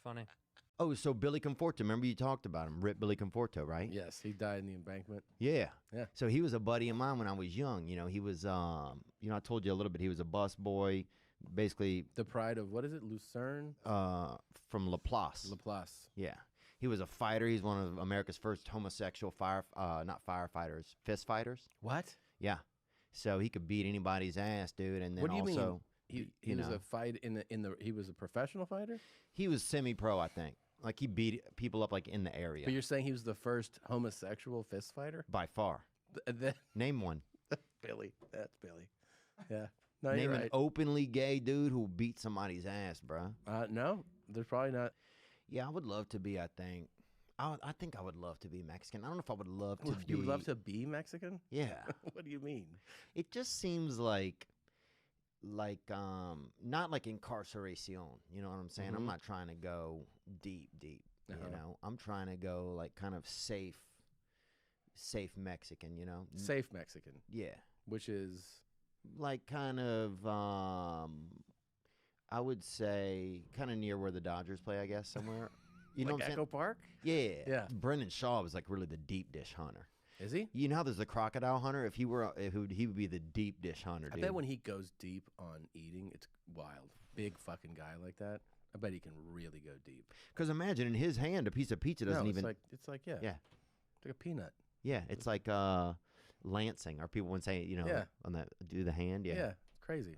funny. Oh, so Billy Conforto. Remember you talked about him, Rip Billy Conforto, right? Yes, he died in the embankment. Yeah. Yeah. So he was a buddy of mine when I was young. You know, he was, I told you a little bit. He was a bus boy, basically. The pride of, what is it, Lucerne? From Laplace. Laplace. Yeah. He was a fighter. He's one of America's first homosexual not firefighters, fist fighters. What? Yeah. So he could beat anybody's ass, dude. And then What do you also, mean? He was a fight in the he was a professional fighter? He was semi-pro, I think. Like he beat people up like in the area. But you're saying he was the first homosexual fist fighter? By far. Name one. Billy. That's Billy. Yeah. No, Name you're an right. openly gay dude who beat somebody's ass, bro. No, there's probably not. Yeah, I would love to be, I think. I think I would love to be Mexican. I don't know if I would love to be. You would love to be Mexican? Yeah. What do you mean? It just seems like not like incarceration. You know what I'm saying? I'm not trying to go deep. You know, I'm trying to go like kind of safe Mexican. You know, Safe Mexican. Yeah, which is like kind of I would say kind of near where the Dodgers play, I guess, somewhere. You know like what I'm Echo saying? Park? Yeah. Brendan Shaw was like really the deep dish hunter. Is he? You know how there's the crocodile hunter? If he were, he would be the deep dish hunter, dude. I bet when he goes deep on eating, it's wild. Big fucking guy like that. I bet he can really go deep. Because imagine in his hand, a piece of pizza doesn't even. It's like yeah, it's like a peanut. Yeah, it's like lancing, or people would say, on the do the hand. Yeah, it's crazy,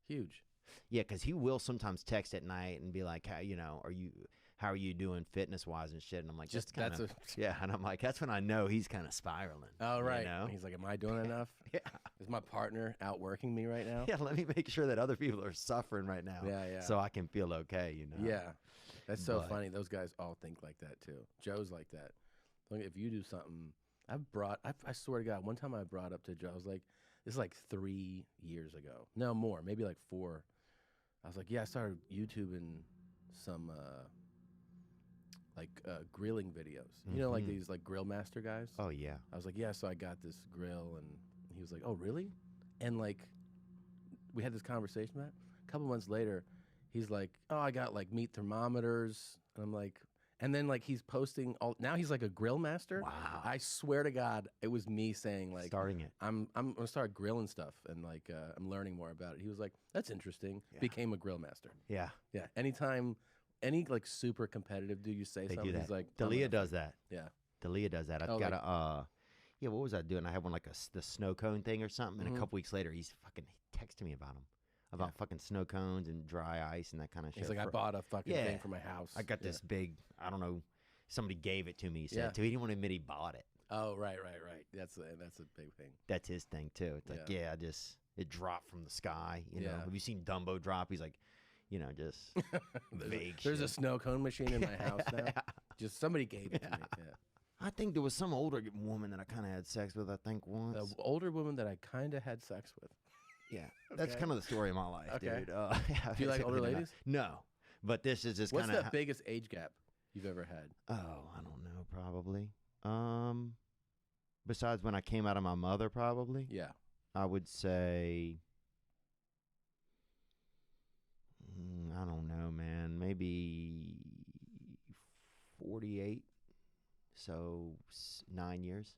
huge. Yeah, because he will sometimes text at night and be like, how are you doing fitness wise and shit? And I'm like, yeah, and I'm like, that's when I know he's kind of spiraling. Oh right, you know? He's like, am I doing enough? Yeah, is my partner outworking me right now? Yeah, let me make sure that other people are suffering right now. Yeah. So I can feel okay, Yeah, that's so funny. Those guys all think like that too. Joe's like that. Look, if you do something, I swear to God, one time I brought up to Joe, I was like, this is like 3 years ago. No, more, maybe like 4. I was like, yeah, I started YouTubing some grilling videos. You know, like these like grill master guys. Oh yeah. I was like, yeah, so I got this grill, and he was like, oh really? And like, we had this conversation about it. A couple months later, he's like, oh, I got like meat thermometers, and I'm like, and then like he's posting now he's like a grill master. Wow. I swear to God, it was me saying like starting it. I'm gonna start grilling stuff, and like I'm learning more about it. He was like, that's interesting. Yeah. Became a grill master. Yeah. Yeah. Anytime any like super competitive dude you say they something, do that. he's like, Dalia does that. Yeah. Dalia does that. I've got a what was I doing? I had one like the snow cone thing or something, and a couple weeks later he texted me about them. About fucking snow cones and dry ice and that kind of shit. He's like, I bought a fucking thing for my house. I got this big, I don't know, somebody gave it to me. He said, he didn't want to admit he bought it. Oh, right. That's a big thing. That's his thing too. It's like, it dropped from the sky. You know, have you seen Dumbo drop? He's like, just vague There's shit. a snow cone machine in my house now. Just somebody gave it to me. Yeah. I think there was some older woman that I kind of had sex with, I think, once. An older woman that I kind of had sex with. Yeah, that's kind of the story of my life, dude. Do you like older ladies? No, but this is just kind of... What's the biggest age gap you've ever had? Oh, I don't know, probably. Besides when I came out of my mother, probably. Yeah. I would say... I don't know, man. Maybe 48. So 9 years.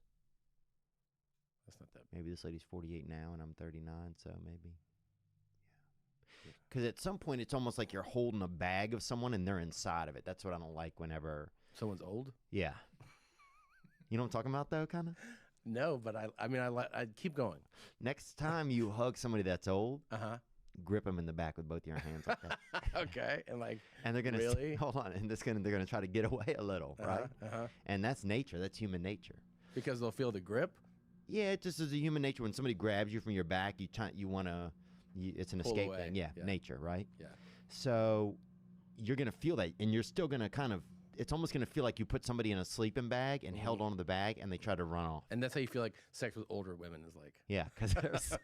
That's not that bad. Maybe this lady's 48 now and I'm 39, so maybe. Yeah. Because at some point it's almost like you're holding a bag of someone and they're inside of it. That's what I don't like whenever... Someone's old? Yeah. You know what I'm talking about though, kind of? No, but I'd keep going. Next time you hug somebody that's old, grip them in the back with both your hands like that. Okay. And they're going to... really? Hold on. And they're going to try to get away a little, right? And that's nature. That's human nature. Because they'll feel the grip? Yeah, it just is a human nature. When somebody grabs you from your back, you want to... It's an escape thing. Yeah, nature, right? Yeah. So you're going to feel that, and you're still going to kind of... It's almost going to feel like you put somebody in a sleeping bag and held onto the bag, and they try to run off. And that's how you feel like sex with older women is like. Yeah, because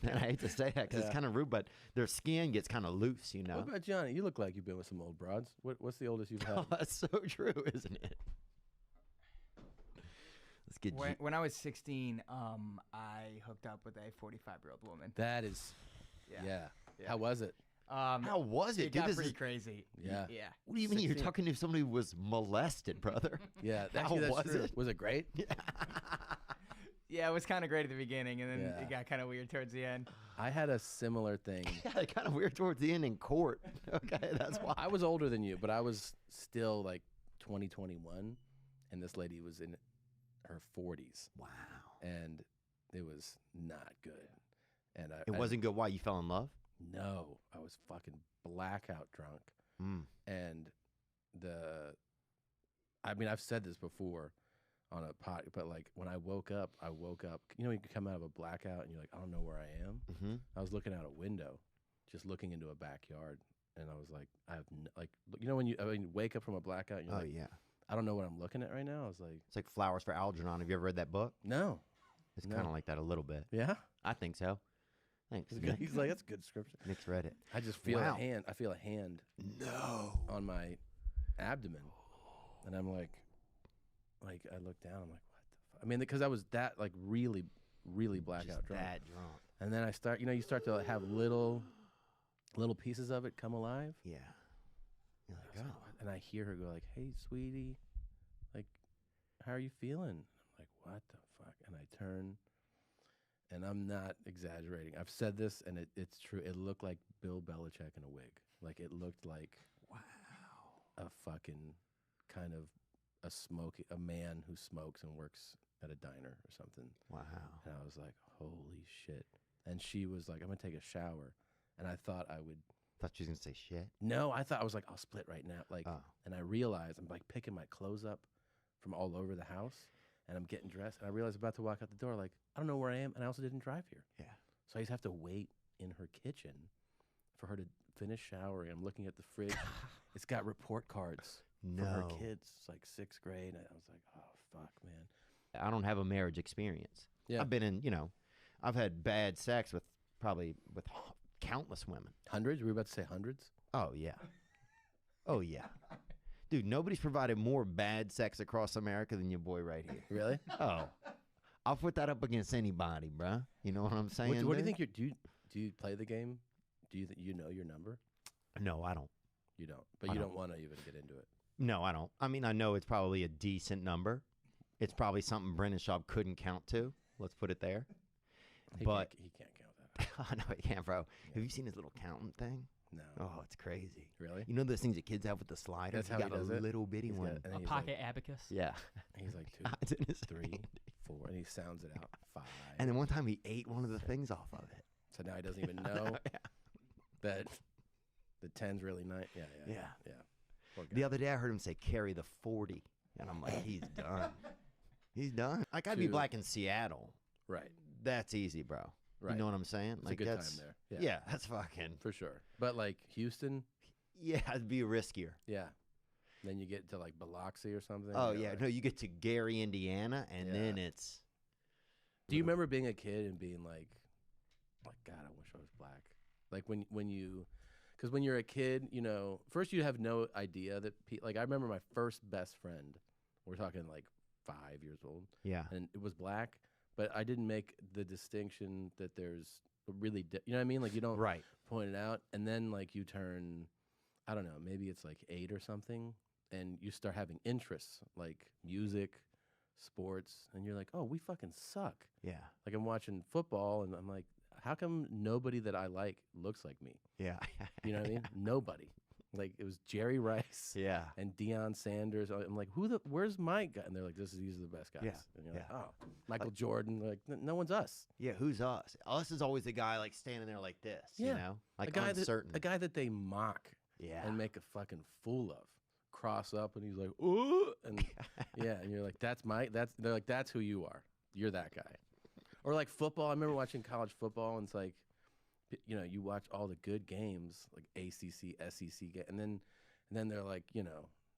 and I hate to say that because it's kind of rude, but their skin gets kind of loose, you know? What about Johnny? You look like you've been with some old broads. What's the oldest you've had? Oh, that's so true, isn't it? Let's get when I was 16, I hooked up with a 45-year-old woman. That is, yeah. How was it? How was it? It Dude, got this pretty is, crazy. Yeah. Yeah. what do you mean? You're 16. talking to somebody who was molested, brother. Yeah, How actually, that's was true. it? Was it great? Yeah. Yeah, it was kind of great at the beginning, and then Yeah. it got kind of weird towards the end. I had a similar thing. Yeah, kind of weird towards the end in court. Okay, that's why. I was older than you, but I was still like 2021, and this lady was in her 40s, Wow. and it was not good. And It wasn't good. Why? You fell in love? No, I was fucking blackout drunk, and I mean, I've said this before on a pod, but like when I woke up. You know, you can come out of a blackout, and you're like, I don't know where I am. Mm-hmm. I was looking out a window, just looking into a backyard, and I was like, like, you know, when you wake up from a blackout, and you're Oh, like, yeah. I don't know what I'm looking at right now. I was like, It's like Flowers for Algernon. Have you ever read that book? no. It's No. kind of like that a little bit. Yeah. I think so. Thanks. It's Nick. good. He's like, that's good scripture. Nick's read it. I just feel Wow. a hand. I feel a hand No. on my abdomen, and I'm like I look down. I'm like, what the fuck? I mean, because I was that like really blackout Just drunk, that drunk. and then I start. You know, you start to have little pieces of it come alive. Yeah. You're like, oh. And I hear her go like, "Hey, sweetie, like, how are you feeling?" I'm like, "What the fuck?" And I turn, and I'm not exaggerating. I've said this, and it's true. It looked like Bill Belichick in a wig. Like it looked like Wow. a fucking kind of a man who smokes and works at a diner or something. Wow. And I was like, "Holy shit!" And she was like, "I'm gonna take a shower," and I thought I would. Thought she was gonna say shit. No, I thought I was like, I'll split right now. Like, Oh. and I realized I'm like picking my clothes up from all over the house, and I'm getting dressed, and I realized I'm about to walk out the door. Like, I don't know where I am, and I also didn't drive here. Yeah. So I just have to wait in her kitchen for her to finish showering. I'm looking at the fridge. It's got report cards No. for her kids. It's like 6th grade. And I was like, oh fuck, man. I don't have a marriage experience. Yeah. I've been in, I've had bad sex with countless women. Hundreds? Were we about to say hundreds? Oh, yeah. Oh, yeah. Dude, nobody's provided more bad sex across America than your boy right here. Really? Oh. I'll put that up against anybody, bruh. You know what I'm saying? What do you dude? think? Do you play the game? Do you know your number? No, I don't. You don't. But I you don't. don't want to even get into it. No, I don't. I mean, I know it's probably a decent number. It's probably something Brennan Schaub couldn't count to. Let's put it there. He But can't count that. I know he can't, bro. Have you seen his little counting thing? No. Oh, it's crazy. Really? You know those things that kids have with the slider? That's how he he got does a it? little bitty He's got- one. and then A he's pocket abacus. Yeah. Like, he's like 2, It's in his 3, hand. 4, and he sounds it out. 5. And then one time he ate one of the things off of it. So now he doesn't even know Yeah. that the 10's really nice. Yeah. Yeah. Poor guy. The other day I heard him say, carry the 40. And I'm like, he's done. He's done. Like, I'd be Dude. black in Seattle. Right. That's easy, bro. Right. You know what I'm saying? It's like, a good that's, time there. Yeah, that's fucking. For sure. But like Houston, Yeah, it'd be riskier. yeah. Then you get to like Biloxi or something. Oh, you know, yeah. like- No, you get to Gary, Indiana, and then it's. Do you remember being a kid and being like, God, I wish I was black? Like when you, because when you're a kid, first you have no idea that, like I remember my first best friend, we're talking like 5 years old, Yeah. and it was black, but I didn't make the distinction that there's really, you know what I mean? Like you don't Right. point it out, and then like you turn, I don't know, maybe it's like 8 or something, and you start having interests like music, sports, and you're like, oh, we fucking suck. Yeah. Like I'm watching football, and I'm like, how come nobody that I like looks like me? Yeah. You know what I mean? Nobody. Like it was Jerry Rice Yeah. and Deion Sanders. I'm like, where's my guy? And they're like, these are the best guys. Yeah, And you're yeah. like, oh, Michael Jordan. They're like, no one's us. Yeah, who's us? Us is always the guy like standing there like this, you Yeah. know? Like a guy uncertain. a guy that they mock Yeah. and make a fucking fool of. Cross up, and he's like, ooh, and yeah, and you're like, they're like, that's who you are. You're that guy. Or like football. I remember watching college football, and it's like, you watch all the good games, like ACC, SEC, and then they're like, have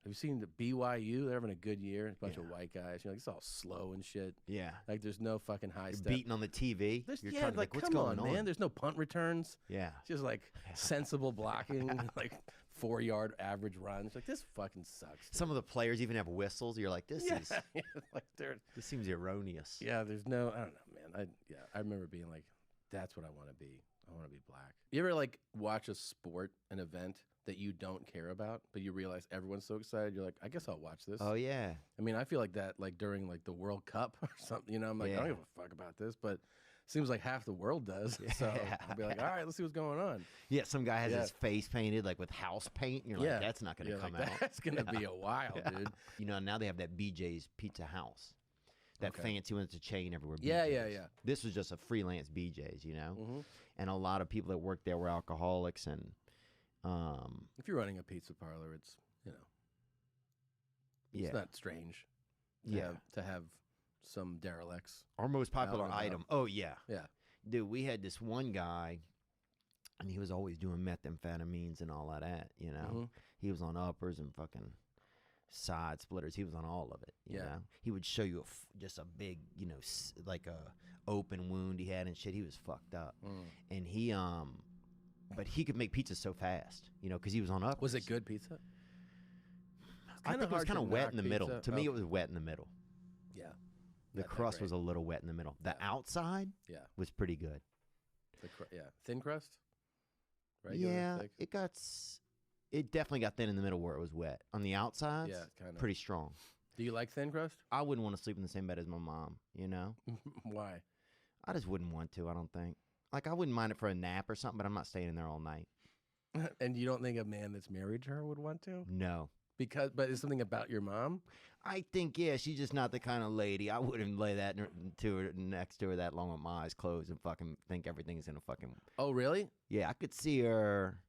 you seen the BYU? They're having a good year. A bunch of white guys. You're like, it's all slow and shit. Yeah. Like there's no fucking high You're step. beating on the TV. You're Yeah, trying to like what's come going on, man. There's no punt returns. Yeah. It's just like sensible blocking, like 4-yard average runs. Like this fucking sucks. Some of the players even have whistles. You're like, this is like this seems erroneous. there's no, I don't know, man. I remember being like, that's what I want to be. I want to be black. You ever like watch a sport, an event that you don't care about, but you realize everyone's so excited? You're like, I guess I'll watch this. Oh yeah. I mean, I feel like that like during like the World Cup or something. You know, I'm like, I don't Yeah. give a fuck about this, but seems like half the world does. So I'll be like, all right, let's see what's going on. Yeah, some guy has Yeah. his face painted like with house paint, and you're Yeah. like, that's not gonna You're come like, out. that's gonna be a while, dude. You know, now they have that BJ's Pizza House. That Okay. fancy one that's a chain everywhere. Yeah, yeah, BJ's. yeah. This was just a freelance BJ's, you know? Mm-hmm. And a lot of people that worked there were alcoholics and If you're running a pizza parlor, it's yeah. it's not strange. To have some derelicts. Our most popular and about. item. Oh yeah. Yeah. Dude, we had this one guy and he was always doing methamphetamines and all of that, you know. Mhm. He was on uppers and fucking side splitters. He was on all of it, you Yeah. know. He would show you just a big, you know, like a open wound he had and shit. He was fucked up. And he but he could make pizza so fast, you know, cuz he was on uppers. Was it good pizza? I think it was kind of wet in the middle. To me, Oh. it was wet in the middle. Yeah. The Not that crust great. was a little wet in the middle. The Yeah. outside Yeah. was pretty good. Yeah. Thin crust? Regular, Yeah, thick? it definitely got thin in the middle where it was wet. On the outside, Yeah, kind of. pretty strong. Do you like thin crust? I wouldn't want to sleep in the same bed as my mom, you know? Why? I just wouldn't want to, I don't think. Like, I wouldn't mind it for a nap or something, but I'm not staying in there all night. And you don't think a man that's married to her would want to? No. But it's something about your mom? I think, yeah, she's just not the kind of lady. I wouldn't lay that to her next to her that long with my eyes closed and fucking think everything's gonna fucking. Oh, really? Yeah, I could see her.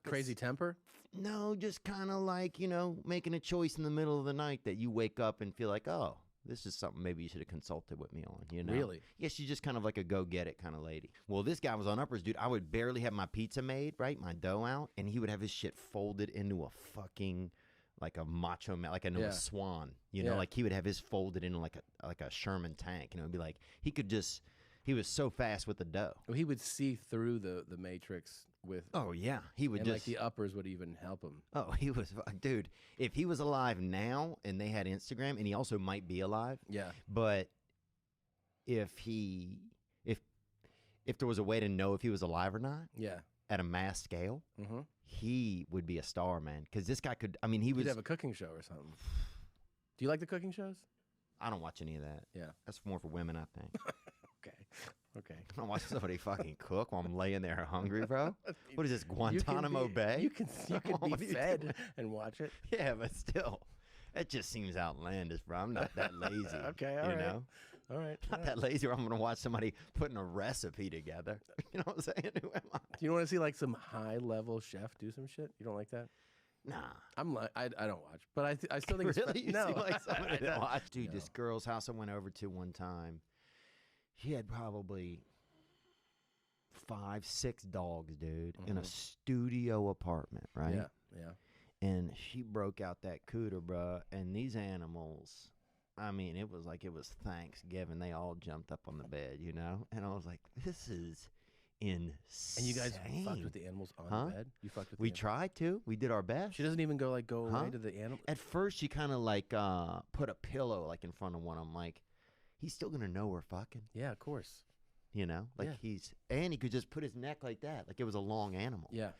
Crazy temper? No, just kind of like, you know, making a choice in the middle of the night that you wake up and feel like, oh, this is something maybe you should have consulted with me on, you know? Really? Yeah, she's just kind of like a go-get-it kind of lady. Well, this guy was on uppers, dude. I would barely have my pizza made, right, my dough out, and he would have his shit folded into a fucking, like a macho man, like a Yeah. swan, you know? Yeah. Like he would have his folded into like a Sherman tank, and it would be like, he was so fast with the dough. Well, he would see through the matrix with. Oh, yeah. He would and just. like the uppers would even help him. Oh, he was, dude. If he was alive now and they had Instagram, and he also might be alive, Yeah. but if there was a way to know if he was alive or not Yeah. at a mass scale, Mm-hmm. he would be a star, man. Because this guy could. I mean, he He'd was. have a cooking show or something. Do you like the cooking shows? I don't watch any of that. Yeah. That's more for women, I think. Okay. I don't watch somebody fucking cook while I'm laying there hungry, bro. What is this, Guantanamo Bay? You can What are be you fed doing? and watch it. Yeah, but still, it just seems outlandish, bro. I'm not that lazy. Okay, you all right. know. All right. Not that lazy where I'm going to watch somebody putting a recipe together. You know what I'm saying? Who am I? Do you want to see like some high level chef do some shit? You don't like that? Nah. I'm like I don't watch, but I still think Really? it's You no. seem like somebody I that know. watch. Dude, No. this girl's house I went over to one time, she had probably 5, 6 dogs, dude, in a studio apartment, right? Yeah, yeah. And she broke out that cooter, bruh, and these animals, I mean, it was like it was Thanksgiving. They all jumped up on the bed, you know? And I was like, this is insane. And you guys fucked with the animals on Huh? the bed? You fucked with We the animals? tried to. We did our best. She doesn't even go away Huh? to the animal. At first, she kind of like put a pillow like in front of one. I'm like, he's still gonna know we're fucking, Yeah, of course. you know? Like Yeah. and he could just put his neck like that, like it was a long animal. Yeah.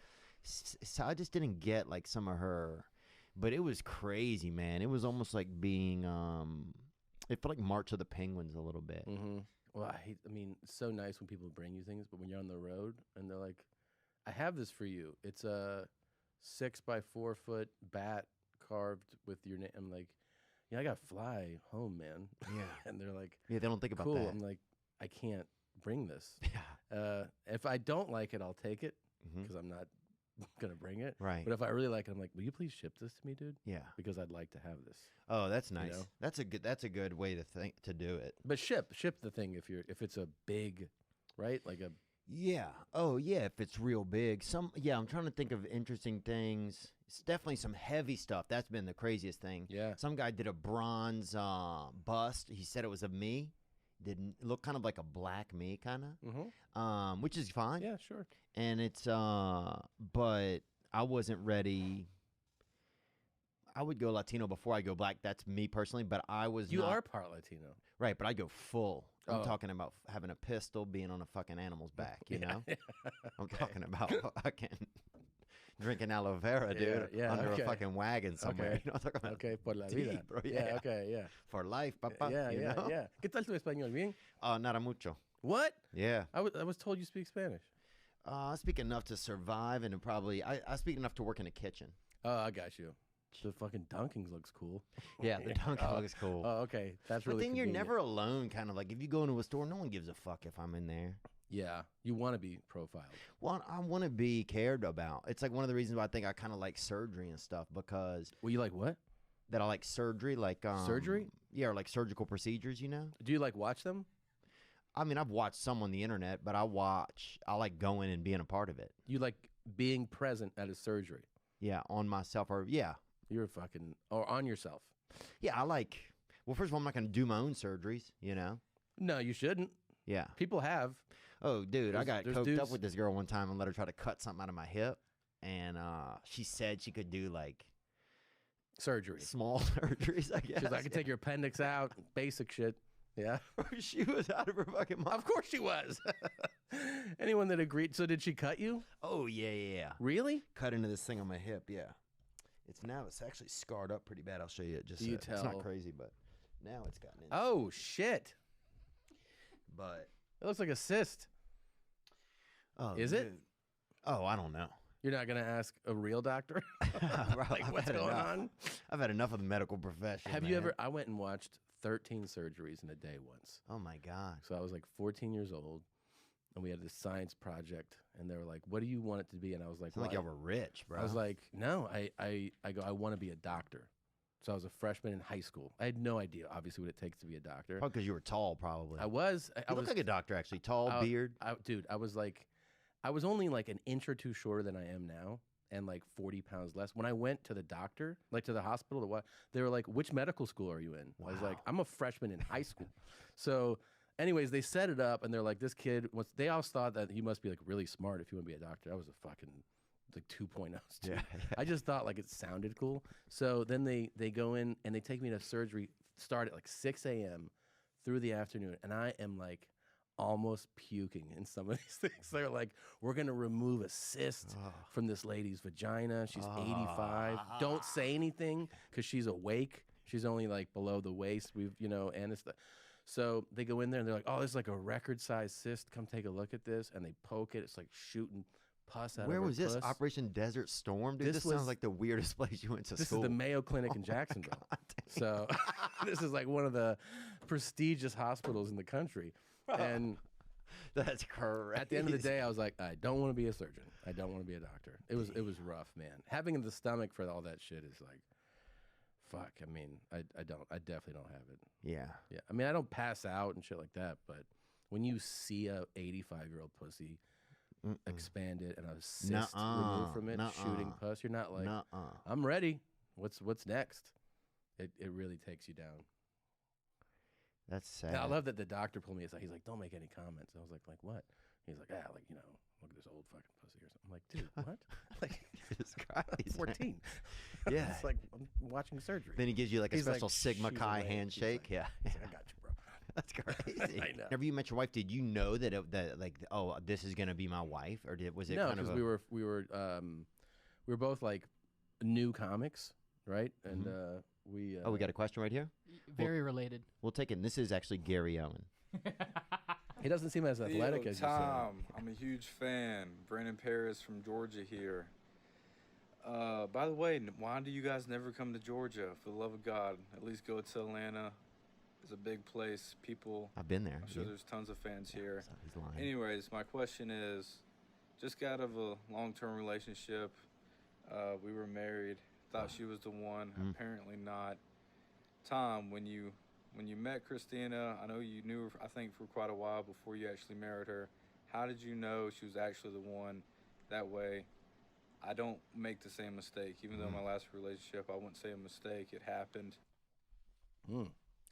So I just didn't get like some of her, but it was crazy, man. It was almost like being, it felt like March of the Penguins a little bit. Mm-hmm. Well, I mean, it's so nice when people bring you things, but when you're on the road and they're like, I have this for you. It's a 6 by 4 foot bat carved with your name. I'm like, yeah, I got to fly home, man. Yeah. And they're like, Yeah, they don't think about cool. that. I'm like, I can't bring this. Yeah. If I don't like it, I'll take it Mhm. because I'm not going to bring it. Right. But if I really like it, I'm like, will you please ship this to me, dude? Yeah. Because I'd like to have this. Oh, that's nice. know? That's a good way to do it. But ship the thing if it's a big, right? Like a Yeah. Oh, yeah. If it's real big, I'm trying to think of interesting things. It's definitely some heavy stuff. That's been the craziest thing. yeah. Some guy did a bronze bust. He said it was of me. Didn't look kind of like a black me, kind of, Mm-hmm. which is fine. Yeah, sure. And it's, but I wasn't ready. I would go Latino before I go black. That's me personally, but I was You not, are part Latino. right, but I go full. I'm Oh. talking about having a pistol, being on a fucking animal's back, you know? I'm Okay. talking about fucking drinking aloe vera, dude, Yeah, under okay. a fucking wagon somewhere. Okay. You know what I'm talking about? Okay, por la Deep, vida. bro, Yeah, yeah. okay, yeah. For life, papa. Yeah, you yeah, know? yeah. ¿Qué tal tu español? Bien? Nada mucho. What? Yeah. I was told you speak Spanish. I speak enough to survive, and probably I speak enough to work in a kitchen. Oh, I got you. The fucking Dunkings looks cool. Yeah, the Dunkin' looks cool. Oh, okay. That's But really then you're convenient. never alone, kind of like if you go into a store, no one gives a fuck if I'm in there. Yeah, you want to be profiled. Well, I want to be cared about. It's like one of the reasons why I think I kind of like surgery and stuff because Well, you like what? that I like surgery, like Surgery? Yeah, or like surgical procedures. You know, Do you like watch them? I mean, I've watched some on the internet, but I like going and being a part of it. You like being present at a surgery? Yeah, on myself or yeah, You're fucking or on yourself? yeah. I like. Well, first of all, I'm not going to do my own surgeries. You know. No, you shouldn't. Yeah. People have. Oh, dude, I got There's coked dudes- up with this girl one time and let her try to cut something out of my hip, and she said she could do like Surgery. small surgeries. I guess. She's like, I can take your appendix out, basic shit. Yeah. She was out of her fucking mind. Of course she was. Anyone that agreed. So did she cut you? Oh yeah. Really? Cut into this thing on my hip. Yeah. It's actually scarred up pretty bad. I'll show you it. Just Do you it's tell? not crazy, but now it's gotten in. Oh shit! But It looks like a cyst. oh, Is it? dude. Oh, I don't know. You're not gonna ask a real doctor? Bro, Like, I've what's had going enough. on? I've had enough of the medical profession. Have you man. ever? I went and watched 13 surgeries in a day once. Oh my god. So I was like 14 years old, and we had this science project, and they were like, "What do you want it to be?" And I was like, Sound like "Well, y'all were rich, bro. I was like, no, I go, I want to be a doctor. So I was a freshman in high school. I had no idea, obviously, what it takes to be a doctor. probably because you were tall, probably. I was, I You was, look like a doctor, actually. Tall, I- beard. dude, I was like, I was only like an inch or two shorter than I am now, and like 40 pounds less. When I went to the doctor, like to the hospital, to what they were like, which medical school are you in? I was like, Wow. I'm a freshman in high school. So, anyways, they set it up, and they're like, this kid. They all thought that he must be like really smart if you want to be a doctor. I was a fucking like 2.0s. Too. Yeah. I just thought like it sounded cool. So then they go in and they take me to surgery. Start at like 6 a.m. through the afternoon, and I am like almost puking in some of these things. They're like, we're gonna remove a cyst Oh. from this lady's vagina. She's 85. Don't say anything because she's awake. She's only like below the waist. We've So they go in there and they're like, oh, this is like a record-sized cyst. Come take a look at this. And they poke it. It's like shooting pus out Where of her was this? puss. Operation Desert Storm? Dude, This this was- sounds like the weirdest place you went to This school. is the Mayo Clinic in Oh my Jacksonville. God, dang. So this is like one of the prestigious hospitals in the country. And That's correct. at the end of the day, I was like, I don't want to be a surgeon. I don't want to be a doctor. It was rough, man. Having the stomach for all that shit is like, fuck. I mean, I definitely don't have it. Yeah. Yeah. I mean, I don't pass out and shit like that, but when you see a 85-year-old pussy expanded and a cyst removed from it, shooting pus, you're not like, Nuh-uh. I'm ready. What's next? It really takes you down. That's sad. And I love that the doctor pulled me aside. He's like, don't make any comments. I was like what? He's like, like, look at this old fucking pussy or something. I'm like, dude, what? Like, Jesus Christ, I'm 14. Yeah. It's like, I'm watching surgery. Then he gives you like a He's like, special Sigma "She's Chi awake." He's handshake. like- Yeah. He's like, I got you, bro. That's crazy. I know. Whenever you met your wife, did you know that this is gonna be my wife, or was it No, kind of because we were both like new comics, right? And we Oh, we got a question right here. Very related. We'll take it. And this is actually Gary Owen. he doesn't seem as athletic Theo, as you Tom, I'm a huge fan. Brandon Paris from Georgia here. By the way, why do you guys never come to Georgia? For the love of God, at least go to Atlanta. It's a big place. People, I've been there. I'm sure You? there's tons of fans here. So he's lying. Anyways, my question is, just got out of a long-term relationship. We were married. Thought she was the one. Apparently not. Tom, when you met Christina, I know you knew her, I think, for quite a while before you actually married her. How did you know she was actually the one? That way, I don't make the same mistake. Even though my last relationship, I wouldn't say a mistake. It happened.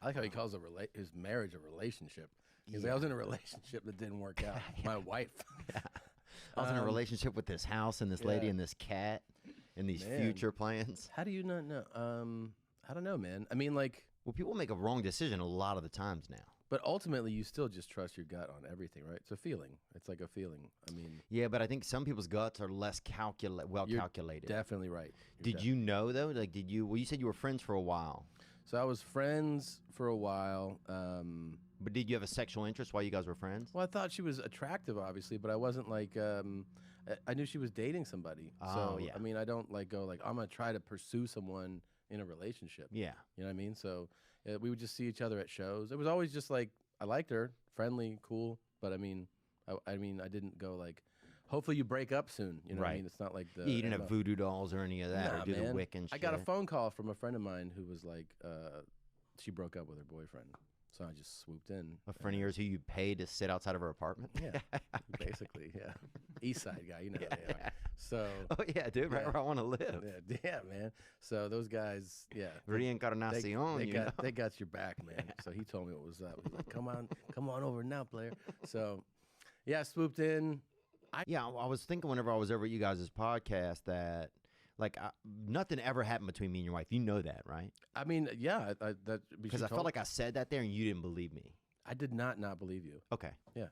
I like how he calls his marriage a relationship. He's like, I was in a relationship that didn't work out. My wife. I was in a relationship with this house and this lady and this cat. and these Man. future plans? How do you not know? I don't know, man. I mean, like, Well, people make a wrong decision a lot of the times now. but ultimately, you still just trust your gut on everything, right? It's a feeling. It's like a feeling. I mean, Yeah, but I think some people's guts are less well You're calculated. definitely right. Did you know though? Like, did you? Well, you said you were friends for a while, So I was friends for a while. but did you have a sexual interest while you guys were friends? Well, I thought she was attractive, obviously, but I wasn't like. I knew she was dating somebody. Oh, So yeah. I mean, I don't like go like I'm gonna try to pursue someone in a relationship. Yeah. You know what I mean? So we would just see each other at shows. It was always just like I liked her, friendly, cool. But I mean, I didn't go like. Hopefully you break up soon. You know what I Right. mean? It's not like the. Yeah, you didn't have voodoo dolls or any of that, Nah, or do the man. Wiccan shit. I got a phone call from a friend of mine who was like, she broke up with her boyfriend. So I just swooped in. A friend of yours who you paid to sit outside of her apartment. Yeah, basically, yeah. East Side guy, you know how they are. So. Oh yeah, dude, right Yeah. where I want to live. Yeah, man. So those guys, yeah. Reencarnacion. They you know? they got your back, man. So he told me what was up. He's like, come on over now, player. So, yeah, I swooped in. Yeah, I was thinking whenever I was over at you guys' podcast that, like, nothing ever happened between me and your wife. You know that, right? I mean, yeah, Because I felt like I said that there and you didn't believe me. I did not believe you. Okay. Yeah.